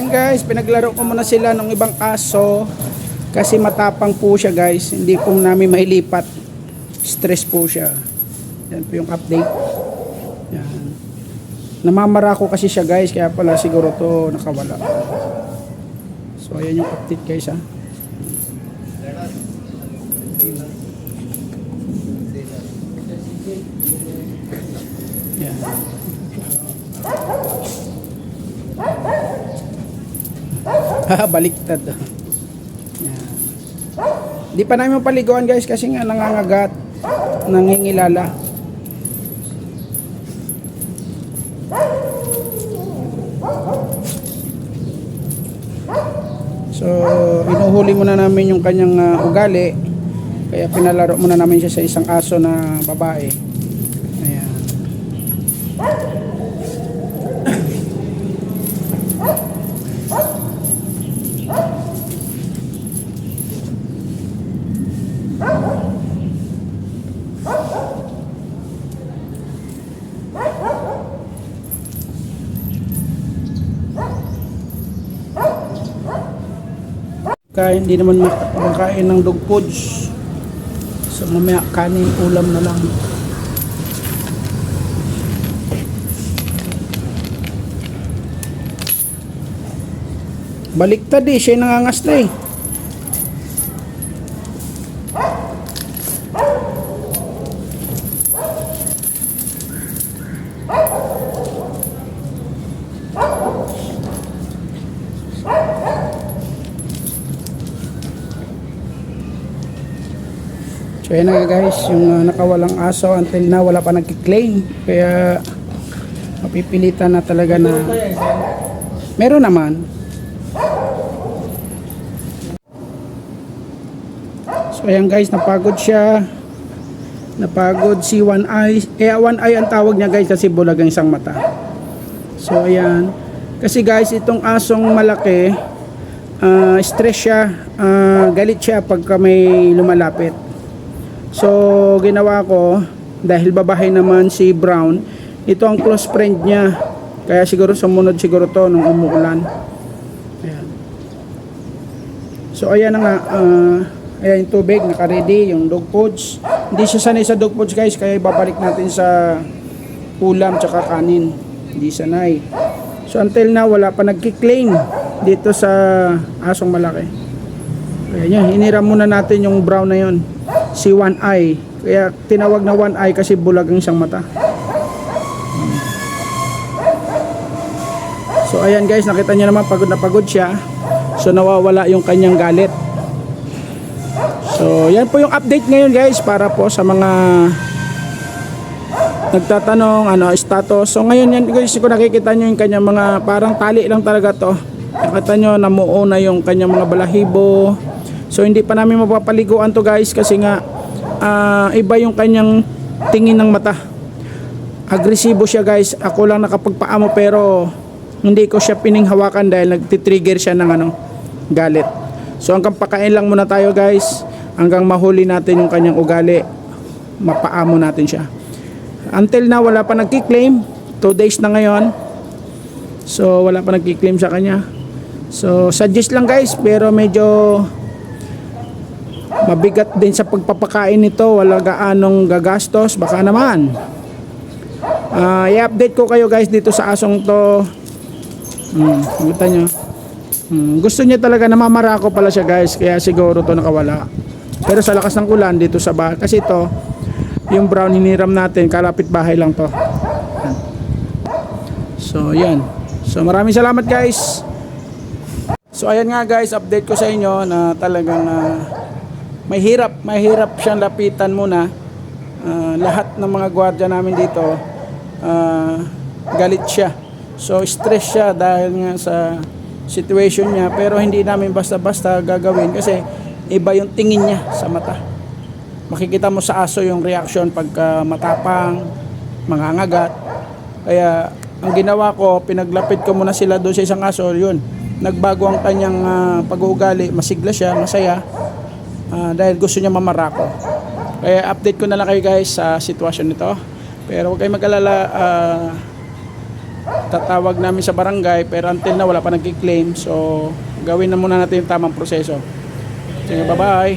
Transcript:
Ayun guys, pinaglaro ko muna sila ng ibang aso kasi matapang po siya guys. Hindi po namin mailipat. Stress po siya. Yan po yung update. Yan. Namamara ko kasi siya guys, kaya pala siguro to nakawala. So ayan yung update guys ha. Yan. Baliktad. Yan. Di pa namin paliguan guys kasi nga nangangagat, nangingilala. So inuhuli muna namin yung kanyang ugali, kaya pinalaro muna namin siya sa isang aso na babae. Ayan. Kaya hindi naman makakain ng dog foods, so mamaya kanin ulam na lang. Baliktad eh, siya nangangasta eh. So yan na guys, yung nakawalang aso until na wala pa nagki-claim, kaya mapipilitan na talaga na meron naman. So ayan guys, napagod siya, napagod si One Eye. One Eye ang tawag niya guys kasi bulag ang isang mata. So ayan, kasi guys itong asong malaki, stress siya, galit siya pagka may lumalapit. So ginawa ko, dahil babae naman si Brown, ito ang close friend niya, kaya siguro sumunod siguro to nung umuulan. Ayan. So ayan na nga, ayan yung tubig, naka-ready yung dog foods. Hindi siya sanay sa dog foods guys, kaya babalik natin sa ulam tsaka kanin. Hindi sanay. So until now wala pa nagki-claim dito sa asong malaki. Ayan yun, hiniram muna natin yung brown na yun, si One Eye. Kaya tinawag na One Eye kasi bulag ang isang mata. So ayan guys, nakita niyo naman pagod na pagod siya. So nawawala yung kanyang galit. So yan po yung update ngayon guys, para po sa mga nagtatanong ano status. So ngayon yan guys, kung nakikita nyo yung kanyang mga parang tali lang talaga to. Nakita nyo namuo na yung kanyang mga balahibo. So hindi pa namin mapapaliguan to guys kasi nga iba yung kanyang tingin ng mata. Agresibo siya guys. Ako lang nakapagpaamo pero hindi ko siya pininghawakan dahil nagtitrigger siya ng galit. So hanggang pakain lang muna tayo guys, hanggang mahuli natin yung kanyang ugali, mapaamo natin siya. Until na wala pa nagki-claim, 2 days na ngayon. So wala pa nagki-claim sa kanya. So suggest lang guys, pero medyo mabigat din sa pagpapakain nito, wala gaanong gagastos, baka naman. I-update ko kayo guys dito sa asong to. Kita nyo. Gusto niya talaga, namamara ko pala siya guys, kaya siguro to nakawala. Pero sa lakas ng ulan dito sa bahay, kasi ito yung brown hiniram natin, kalapit bahay lang to. So yan. So maraming salamat guys. So ayan nga guys, update ko sa inyo na talagang mahirap siyang lapitan muna. Lahat ng mga gwardiya namin dito galit siya. So stress siya dahil nga sa situation niya, pero hindi namin basta-basta gagawin kasi iba yung tingin niya sa mata. Makikita mo sa aso yung reaction pagka matapang, mangangagat. Kaya ang ginawa ko, pinaglapit ko muna sila doon sa isang aso, yun. Nagbago ang kanyang pag-uugali, masigla siya, masaya, dahil gusto niya mamarako. Kaya update ko na lang kayo guys sa sitwasyon nito. Pero huwag kayong mag-alala, tatawag namin sa barangay, pero until na wala pa nagki-claim. So gawin na muna natin yung tamang proseso. Sige, bye bye.